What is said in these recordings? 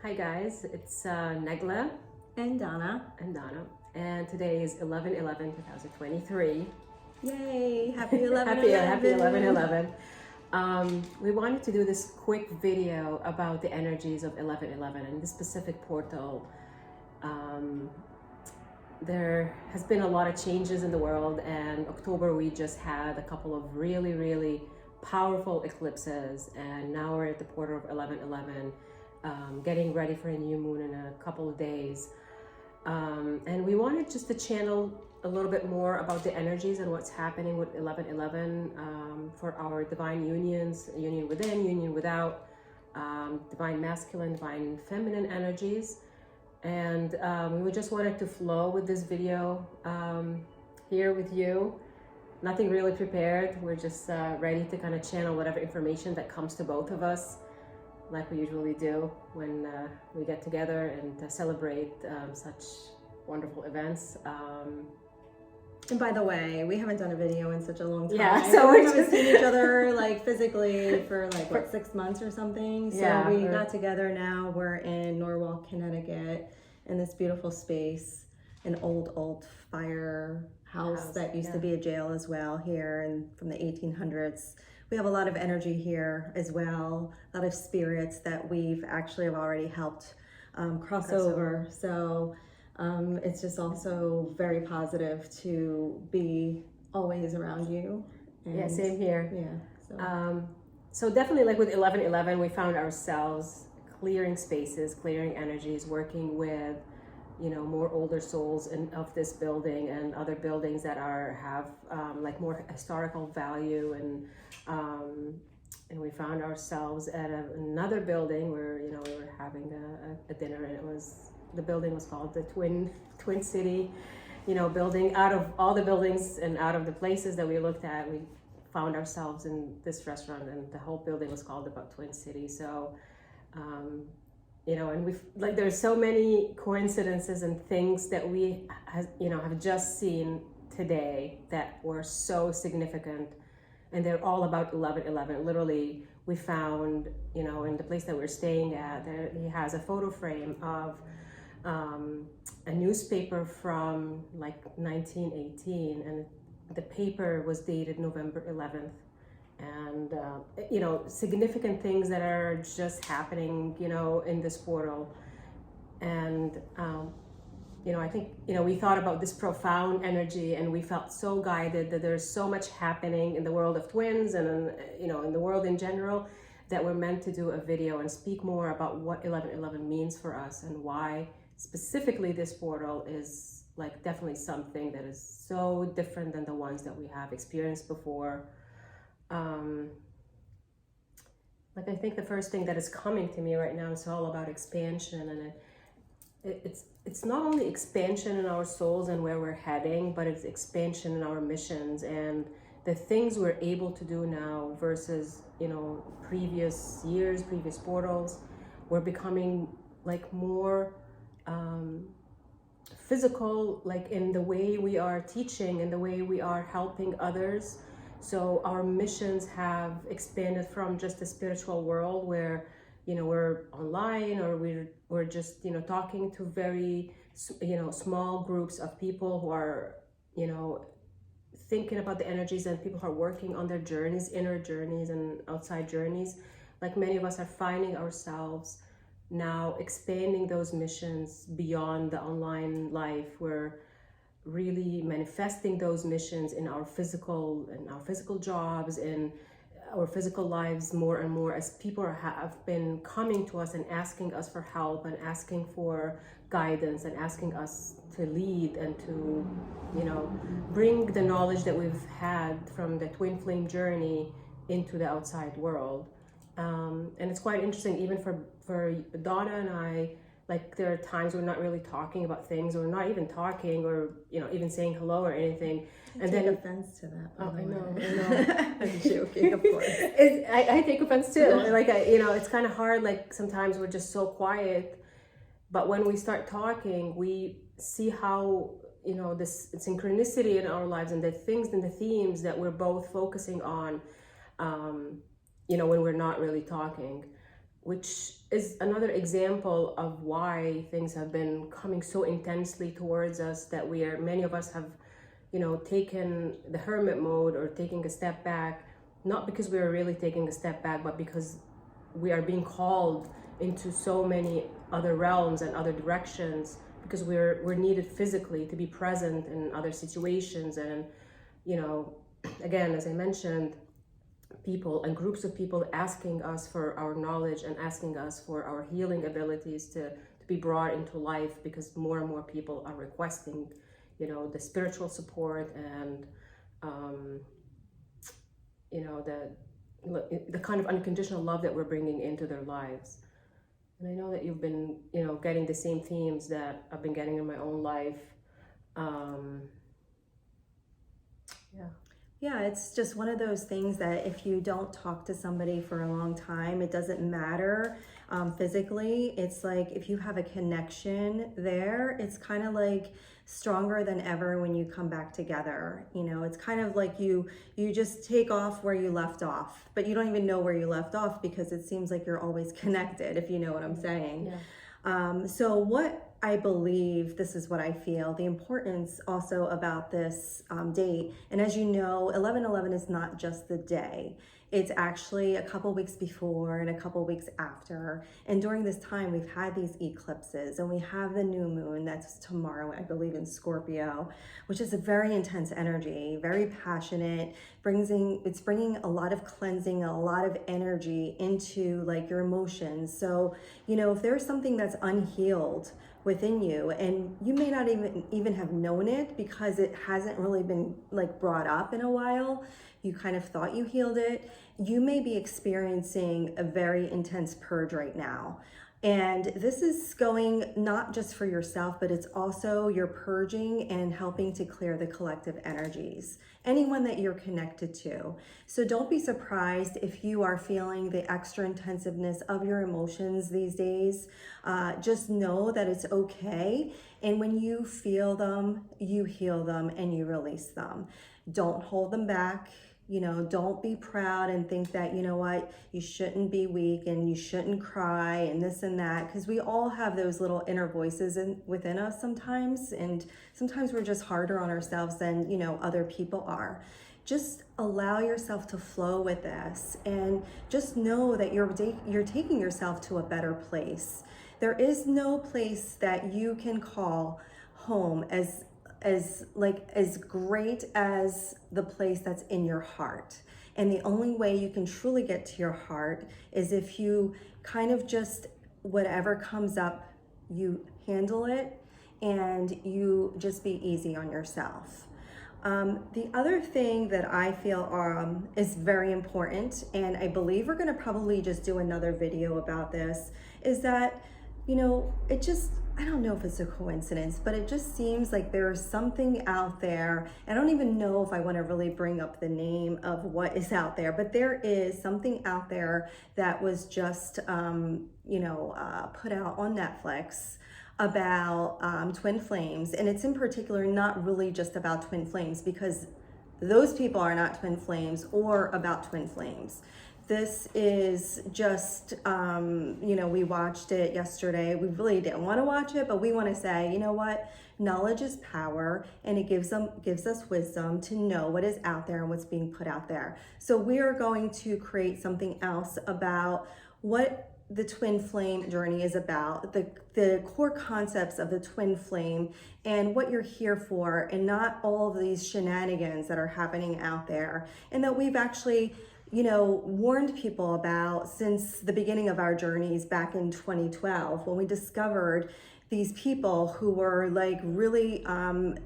Hi guys, it's Naglaa And Donna. and today is 11/11/2023. Yay! Happy 11 Happy 11/11. We wanted to do this quick video about the energies of 11/11 and this specific portal. There has been a lot of changes in the world, and October we just had a couple of really powerful eclipses, and now we're at the portal of 11/11. Getting ready for a new moon in a couple of days. And we wanted just to channel a little bit more about the energies and what's happening with 11/11 for our divine unions, union within, union without, divine masculine, divine feminine energies. And we just wanted to flow with this video here with you. Nothing really prepared. We're just ready to kind of channel whatever information that comes to both of us, like we usually do when we get together and celebrate such wonderful events. And by the way, we haven't done a video in such a long time. Yeah, so we haven't seen each other like physically for like what, 6 months or something. So yeah, we got together now. We're in Norwalk, Connecticut, in this beautiful space, an old firehouse that used to be a jail as well here, and from the 1800s. We have a lot of energy here as well, a lot of spirits that we've actually have already helped cross over. So it's just also very positive to be always around you. And yeah, same here. Yeah. So definitely, like with 11/11, we found ourselves clearing spaces, clearing energies, working with, more older souls of this building and other buildings that have like more historical value, and we found ourselves at another building where we were having a dinner, and the building was called the Twin City, building. Out of all the buildings and out of the places that we looked at, we found ourselves in this restaurant, and the whole building was called about Twin City. So and there's so many coincidences and things that we have just seen today that were so significant, and they're all about 11/11. Literally, we found in the place that we're staying at, there he has a photo frame of a newspaper from like 1918, and the paper was dated November 11th. And significant things that are just happening in this portal. And I think we thought about this profound energy, and we felt so guided that there's so much happening in the world of twins and in the world in general, that we're meant to do a video and speak more about what 11/11 means for us, and why specifically this portal is like definitely something that is so different than the ones that we have experienced before. I think the first thing that is coming to me right now is all about expansion, and it's not only expansion in our souls and where we're heading, but it's expansion in our missions and the things we're able to do now versus previous years, previous portals. We're becoming like more physical, like in the way we are teaching and the way we are helping others. So our missions have expanded from just the spiritual world where, we're online, or we're just, talking to very, small groups of people who are, thinking about the energies, and people who are working on their journeys, inner journeys and outside journeys. Like many of us are finding ourselves now expanding those missions beyond the online life. We're really manifesting those missions in our physical jobs, in our physical lives more and more, as people have been coming to us and asking us for help and asking for guidance and asking us to lead and to bring the knowledge that we've had from the twin flame journey into the outside world. And it's quite interesting, even for Donna and I. Like there are times we're not really talking about things, or not even talking, or even saying hello or anything. I take offense to that. Oh, I know. I'm joking, of course. I take offense too. Like it's kind of hard. Like sometimes we're just so quiet, but when we start talking, we see how this synchronicity in our lives and the things and the themes that we're both focusing on. When we're not really talking. which is another example of why things have been coming so intensely towards us, that many of us have, taken the hermit mode or taking a step back, not because we are really taking a step back, but because we are being called into so many other realms and other directions, because we're needed physically to be present in other situations. And again, as I mentioned, people and groups of people asking us for our knowledge and asking us for our healing abilities to be brought into life, because more and more people are requesting the spiritual support and the kind of unconditional love that we're bringing into their lives. And I know that you've been getting the same themes that I've been getting in my own life. Yeah, it's just one of those things that if you don't talk to somebody for a long time, it doesn't matter physically. It's like if you have a connection there, it's kind of like stronger than ever when you come back together. It's kind of like you just take off where you left off, but you don't even know where you left off because it seems like you're always connected, if you know what I'm saying. Yeah. So what I believe, this is what I feel, the importance also about this date. And as you know, 11/11 is not just the day. It's actually a couple weeks before and a couple weeks after. And during this time, we've had these eclipses, and we have the new moon that's tomorrow, I believe, in Scorpio, which is a very intense energy, very passionate. It's bringing a lot of cleansing, a lot of energy into like your emotions. So, if there's something that's unhealed within you, and you may not even have known it because it hasn't really been like brought up in a while, you kind of thought you healed it, you may be experiencing a very intense purge right now. And this is going not just for yourself, but it's also you're purging and helping to clear the collective energies, anyone that you're connected to. So don't be surprised if you are feeling the extra intensiveness of your emotions these days. Just know that it's okay. And when you feel them, you heal them and you release them. Don't hold them back. Don't be proud and think that, you shouldn't be weak and you shouldn't cry and this and that, because we all have those little inner voices within us sometimes, and sometimes we're just harder on ourselves than, other people are. Just allow yourself to flow with this, and just know that you're taking yourself to a better place. There is no place that you can call home as great as the place that's in your heart. And the only way you can truly get to your heart is if you kind of just, whatever comes up, you handle it and you just be easy on yourself. The other thing that I feel is very important, and I believe we're gonna probably just do another video about this, is that, I don't know if it's a coincidence, but it just seems like there is something out there. I don't even know if I want to really bring up the name of what is out there, but there is something out there that was just, put out on Netflix about twin flames. And it's in particular not really just about twin flames, because those people are not twin flames or about twin flames. This is just, we watched it yesterday. We really didn't want to watch it, but we want to say, you know what? Knowledge is power, and it gives us wisdom to know what is out there and what's being put out there. So we are going to create something else about what the twin flame journey is about, the core concepts of the twin flame and what you're here for, and not all of these shenanigans that are happening out there, and that we've actually warned people about since the beginning of our journeys back in 2012, when we discovered these people who were like really, in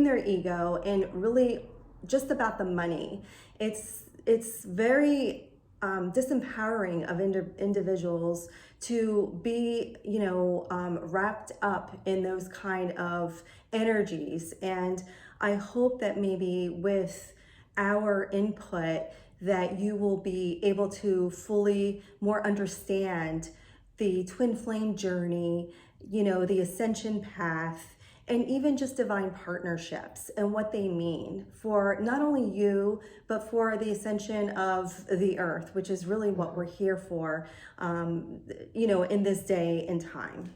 their ego and really just about the money. It's very disempowering of individuals to be, wrapped up in those kind of energies. And I hope that maybe with our input that you will be able to fully more understand the twin flame journey, the ascension path, and even just divine partnerships and what they mean for not only you, but for the ascension of the earth, which is really what we're here for, in this day and time.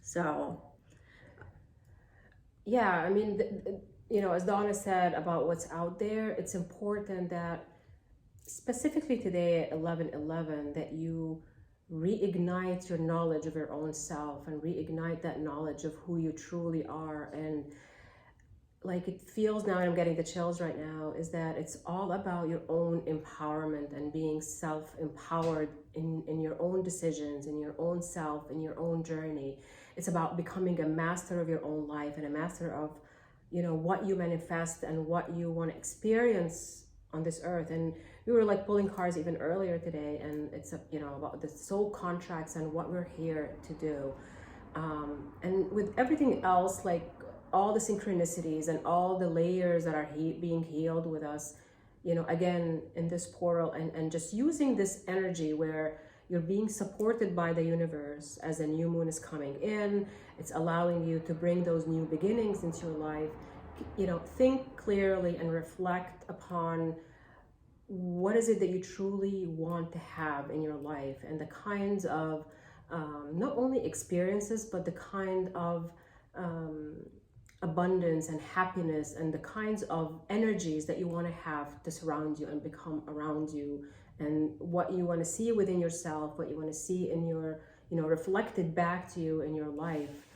So, yeah, I mean, as Donna said about what's out there, it's important that specifically today at 11:11 that you reignite your knowledge of your own self and reignite that knowledge of who you truly are. And like it feels now, and I'm getting the chills right now, is that it's all about your own empowerment and being self-empowered in your own decisions, in your own self, in your own journey. It's about becoming a master of your own life and a master of, what you manifest and what you want to experience on this earth. And we were like pulling cards even earlier today, and it's about the soul contracts and what we're here to do. And with everything else, like all the synchronicities and all the layers that are being healed with us, again, in this portal, and just using this energy where you're being supported by the universe as a new moon is coming in. It's allowing you to bring those new beginnings into your life. Think clearly and reflect upon what is it that you truly want to have in your life, and the kinds of not only experiences, but the kind of abundance and happiness and the kinds of energies that you want to have to surround you and become around you, and what you want to see within yourself, what you want to see in your, reflected back to you in your life.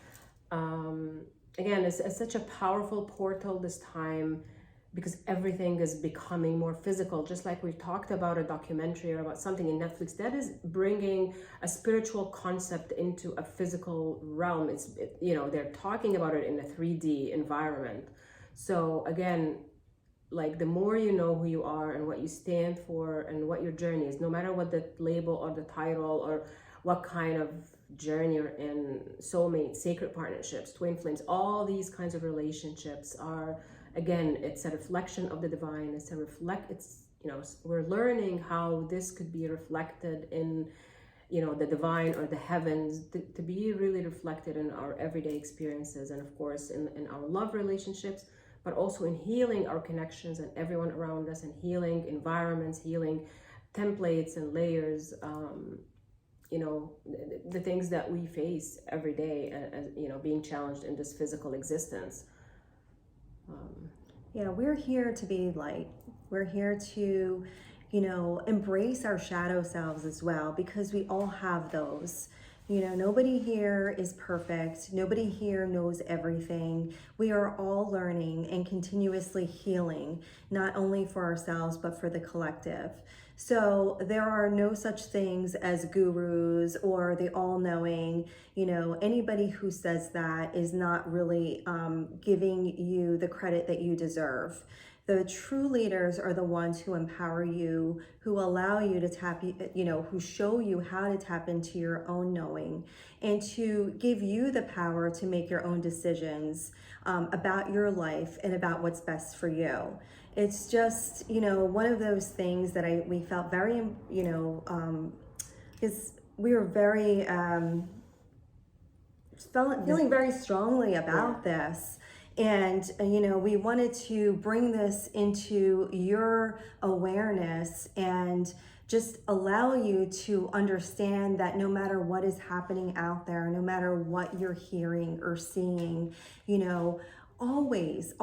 Again, it's such a powerful portal this time, because everything is becoming more physical. Just like we talked about a documentary or about something in Netflix that is bringing a spiritual concept into a physical realm. They're talking about it in a 3D environment. So again, like the more you know who you are and what you stand for and what your journey is, no matter what the label or the title or what kind of journey you're in, soulmates, sacred partnerships, twin flames, all these kinds of relationships are, again, it's a reflection of the divine. We're learning how this could be reflected in, the divine or the heavens, to be really reflected in our everyday experiences, and of course in our love relationships, but also in healing our connections and everyone around us, and healing environments, healing templates and layers, the things that we face every day, as being challenged in this physical existence. Yeah, we're here to be light. We're here to, embrace our shadow selves as well, because we all have those. Nobody here is perfect. Nobody here knows everything. We are all learning and continuously healing, not only for ourselves, but for the collective. So there are no such things as gurus or the all-knowing. Anybody who says that is not really giving you the credit that you deserve. The true leaders are the ones who empower you, who allow you to tap, who show you how to tap into your own knowing, and to give you the power to make your own decisions about your life and about what's best for you. It's just, one of those things that we felt very, is we were very, feeling very strongly about this. And, we wanted to bring this into your awareness and just allow you to understand that no matter what is happening out there, no matter what you're hearing or seeing, always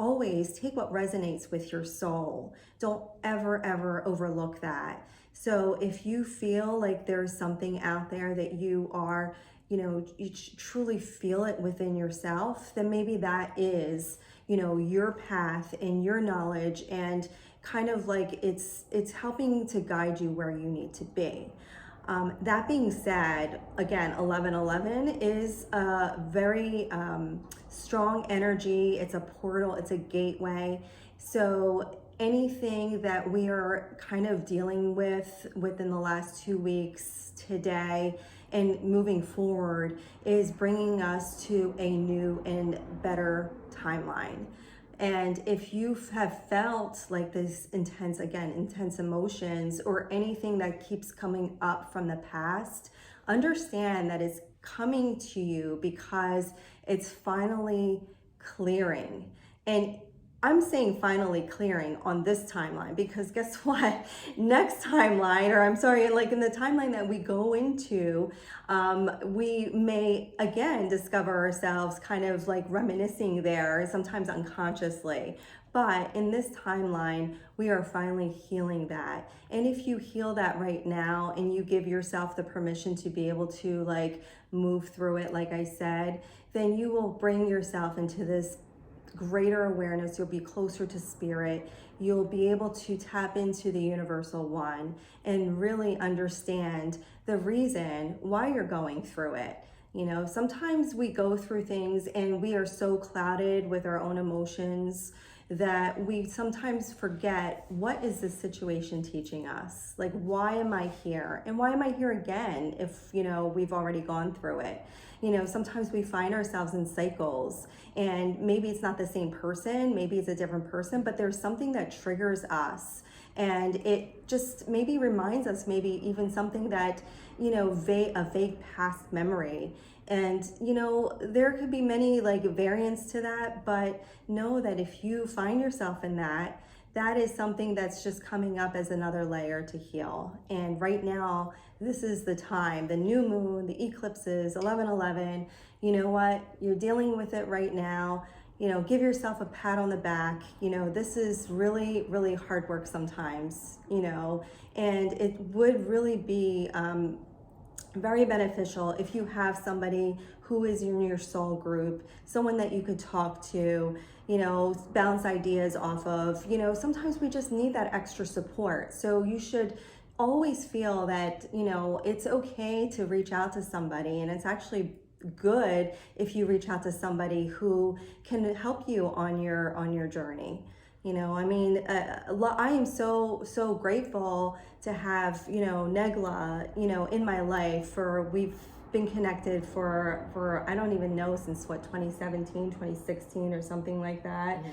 take what resonates with your soul. Don't ever overlook that. So if you feel like there's something out there that you are, you truly feel it within yourself, then maybe that is, your path and your knowledge, and kind of like it's helping to guide you where you need to be. That being said, again, 11:11 is a very strong energy. It's a portal, it's a gateway. So anything that we are kind of dealing with within the last 2 weeks, today, and moving forward is bringing us to a new and better timeline. And if you have felt like this intense emotions or anything that keeps coming up from the past, understand that it's coming to you because it's finally clearing. And I'm saying finally clearing on this timeline because guess what? Next timeline, or I'm sorry, like in the timeline that we go into, we may again discover ourselves kind of like reminiscing there, sometimes unconsciously. But in this timeline, we are finally healing that. And if you heal that right now and you give yourself the permission to be able to like move through it, like I said, then you will bring yourself into this greater awareness. You'll be closer to spirit. You'll be able to tap into the universal one and really understand the reason why you're going through it. You know, sometimes we go through things and we are so clouded with our own emotions that we sometimes forget, what is this situation teaching us? Like, why am I here? And why am I here again if, you know, we've already gone through it? You know, sometimes we find ourselves in cycles and maybe it's not the same person, maybe it's a different person, but there's something that triggers us. And it just maybe reminds us, maybe even something that, you know, a vague past memory. And, you know, there could be many like variants to that, but know that if you find yourself in that, that is something that's just coming up as another layer to heal. And right now, this is the time, the new moon, the eclipses, 11/11, you know what, you're dealing with it right now. You know, give yourself a pat on the back. You know, this is really, really hard work sometimes, you know, and it would really be very beneficial if you have somebody who is in your soul group, someone that you could talk to, you know, bounce ideas off of. You know, sometimes we just need that extra support. So you should always feel that, you know, it's okay to reach out to somebody, and it's actually good if you reach out to somebody who can help you on your journey. You know, I mean, I am so grateful to have, you know, Naglaa, you know, in my life. We've been connected for I don't even know, since what, 2017, 2016 or something like that.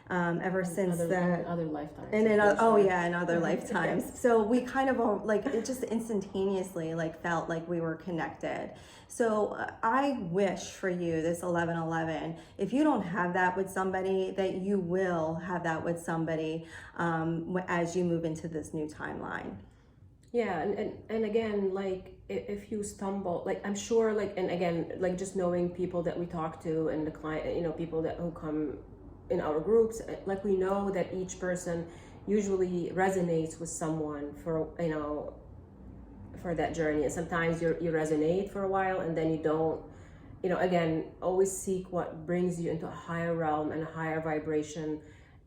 Ever since that. Other lifetimes. And in other lifetimes. So we kind of all, like, it just instantaneously like felt like we were connected. So I wish for you this 11/11, if you don't have that with somebody, that you will have that with somebody as you move into this new timeline. Yeah, and again, like if you stumble, like I'm sure, like, and again, like just knowing people that we talk to and the client, you know, people who come in our groups, like we know that each person usually resonates with someone for, you know, for that journey. And sometimes you resonate for a while and then you don't. You know, again, always seek what brings you into a higher realm and a higher vibration,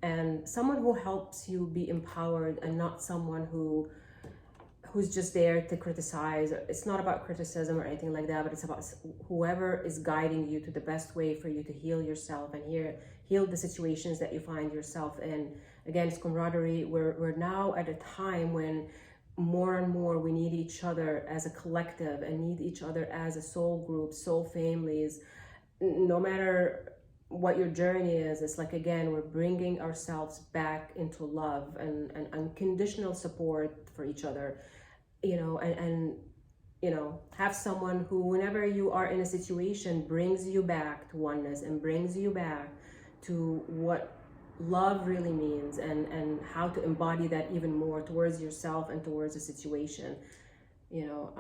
and someone who helps you be empowered, and not someone who's just there to criticize. It's not about criticism or anything like that, but it's about whoever is guiding you to the best way for you to heal yourself and heal the situations that you find yourself in. Again, it's camaraderie. We're now at a time when more and more we need each other as a collective and need each other as a soul group, soul families. No matter what your journey is, it's like, again, we're bringing ourselves back into love and unconditional support for each other. You know, and you know, have someone who, whenever you are in a situation, brings you back to oneness and brings you back to what love really means, and how to embody that even more towards yourself and towards a situation. You know,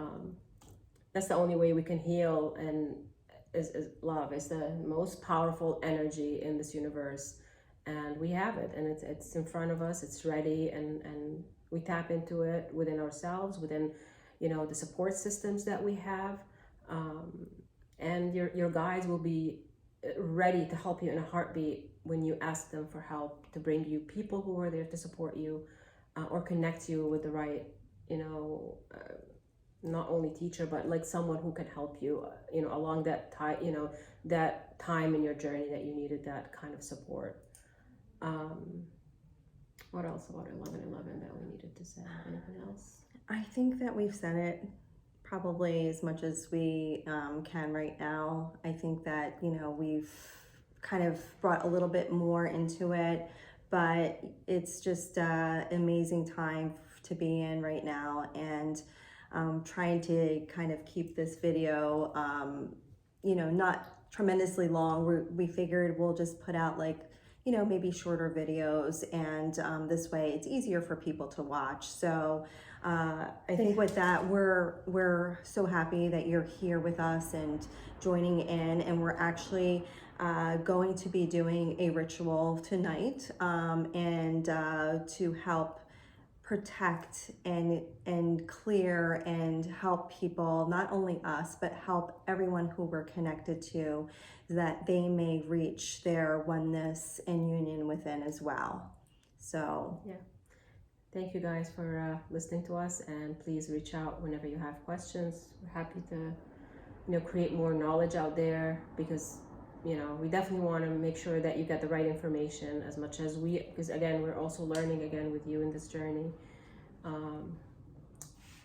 that's the only way we can heal, and is love is the most powerful energy in this universe, and we have it, and it's in front of us, it's ready, and we tap into it within ourselves, within, you know, the support systems that we have, and your guides will be ready to help you in a heartbeat when you ask them for help, to bring you people who are there to support you, or connect you with the right, you know, not only teacher, but like someone who can help you, you know, along that time, you know, that time in your journey that you needed that kind of support. What else about 11/11 that we needed to say? Anything else? I think that we've said it probably as much as we can right now. I think that, you know, we've kind of brought a little bit more into it, but it's just an amazing time to be in right now. And trying to kind of keep this video, not tremendously long. We figured we'll just put out like, maybe shorter videos, and this way it's easier for people to watch. So I think with that, we're so happy that you're here with us and joining in, and we're actually going to be doing a ritual tonight, and to help protect and clear and help people, not only us, but help everyone who we're connected to, that they may reach their oneness and union within as well. So yeah, thank you guys for listening to us, and please reach out whenever you have questions. We're happy to create more knowledge out there, because we definitely want to make sure that you get the right information as much as because again, we're also learning again with you in this journey.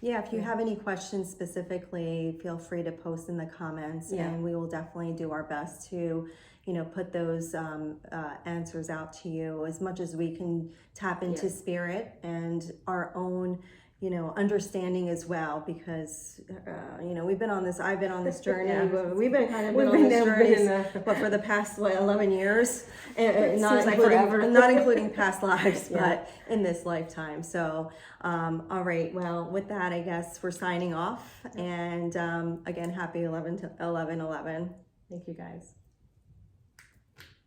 If you have any questions specifically, feel free to post in the comments, and we will definitely do our best to put those answers out to you as much as we can, tap into spirit and our own understanding as well, because I've been on this journey. We've been on this journey for the past 11 years, and not including past lives, but in this lifetime. So all right, well, with that, I guess we're signing off, and again, happy 11/11. Thank you guys.